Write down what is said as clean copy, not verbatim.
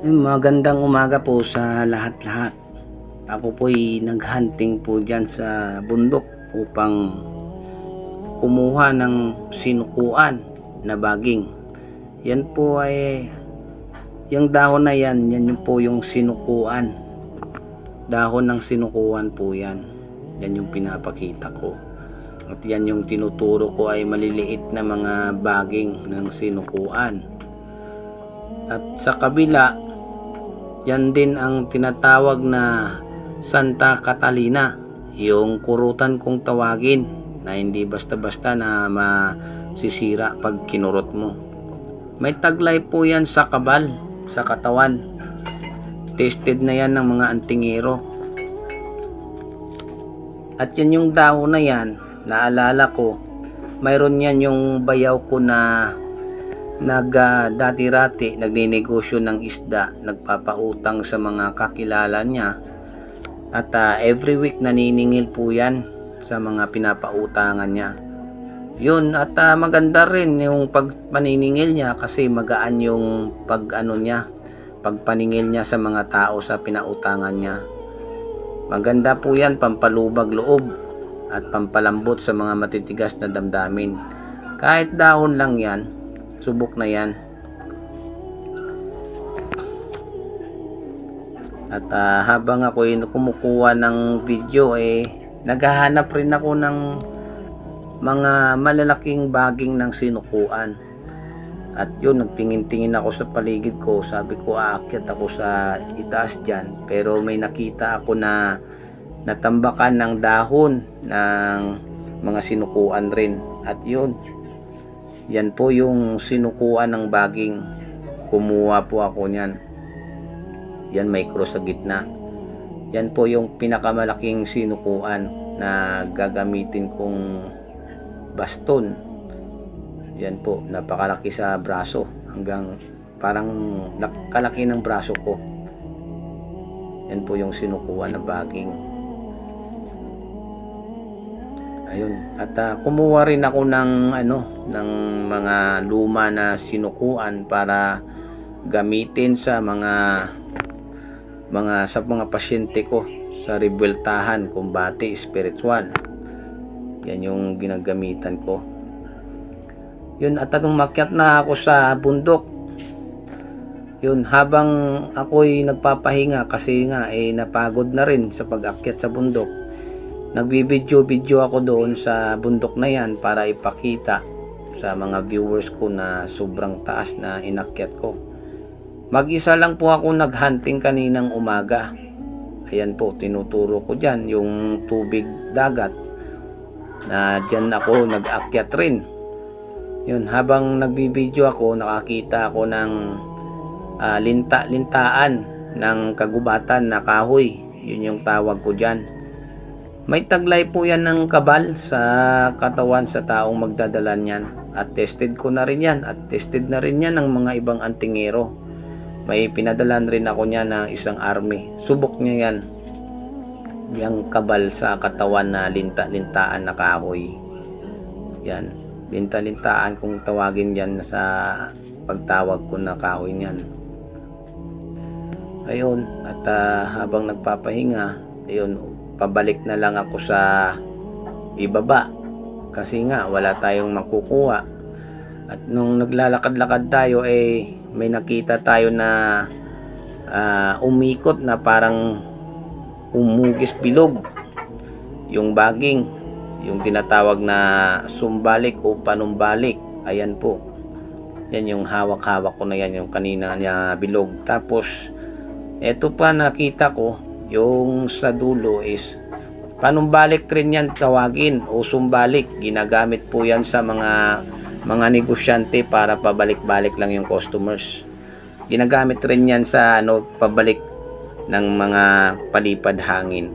Magandang umaga po sa lahat-lahat. Ako po'y naghunting po dyan sa bundok upang kumuha ng sinukuan na baging. Yan po ay, yung dahon na yan yung po yung sinukuan. Dahon ng sinukuan po yan. Yan yung pinapakita ko. At yan yung tinuturo ko ay maliliit na mga baging ng sinukuan. At sa kabila, yan din ang tinatawag na Santa Catalina, yung kurutan kong tawagin na hindi basta-basta na masisira pag kinurot mo. May taglay po yan sa kabal, sa katawan. Tested na yan ng mga antingero. At yan yung dahon na yan, naalala ko, mayroon yan yung bayaw ko na dati-rati nagninegosyo ng isda, nagpapautang sa mga kakilala niya at every week naniningil po yan sa mga pinapautangan niya. Yun, at maganda rin yung pagpaniningil niya kasi magaan yung pagpaningil niya sa mga tao sa pinautangan niya. Maganda po yan, pampalubag loob at pampalambot sa mga matitigas na damdamin. Kahit dahon lang yan, subok na yan. At habang ako kumukuha ng video naghahanap rin ako ng mga malalaking baging ng sinukuan. At yun, nagtingin-tingin ako sa paligid ko. Sabi ko aakyat ako sa itaas dyan, pero may nakita ako na natambakan ng dahon ng mga sinukuan rin. At yun, yan po yung sinukuan ng baging. Kumuha po ako niyan. Yan, may cross sa gitna. Yan po yung pinakamalaking sinukuan na gagamitin kong baston. Yan po, napakalaki sa braso. Hanggang parang kalaki ng braso ko. Yan po yung sinukuan ng baging. Ayun, at kumuha rin ako ng ng mga luma na sinukuan para gamitin sa mga pasyente ko sa rebeltahan, kumbate espiritual. Yan yung ginagamitan ko. Yun, at umakyat na ako sa bundok. Yun, habang ako'y nagpapahinga kasi nga napagod na rin sa pag-akyat sa bundok. Nagbibideo ako doon sa bundok na yan para ipakita sa mga viewers ko na sobrang taas na inakyat ko. Mag-isa lang po ako naghunting kaninang umaga. Ayan po, tinuturo ko dyan yung tubig dagat na dyan ako nag-akyat rin. Yun, habang nagbibideo ako, nakakita ako ng lintaan ng kagubatan na kahoy. Yun yung tawag ko dyan. May taglay po yan ng kabal sa katawan sa taong magdadala niyan. At tested ko na rin yan. At tested na rin yan ng mga ibang antingero. May pinadalan rin ako niya ng isang army. Subok niya yan. Yung kabal sa katawan na lintaan na kahoy. Yan. Lintaan kung tawagin yan sa pagtawag ko na kahoy niyan. Ayun. At habang nagpapahinga, ayun, pabalik na lang ako sa ibaba kasi nga wala tayong makukuha. At nung naglalakad-lakad tayo may nakita tayo na umikot na parang umugis bilog yung baging, yung tinatawag na sumbalik o panumbalik. Ayan po, yan yung hawak-hawak ko na yan, yung kanina niya bilog. Tapos eto pa nakita ko, yung sa dulo is panumbalik rin yan tawagin o sumbalik. Ginagamit po yan sa mga negosyante para pabalik-balik lang yung customers. Ginagamit rin yan sa pabalik ng mga palipad hangin.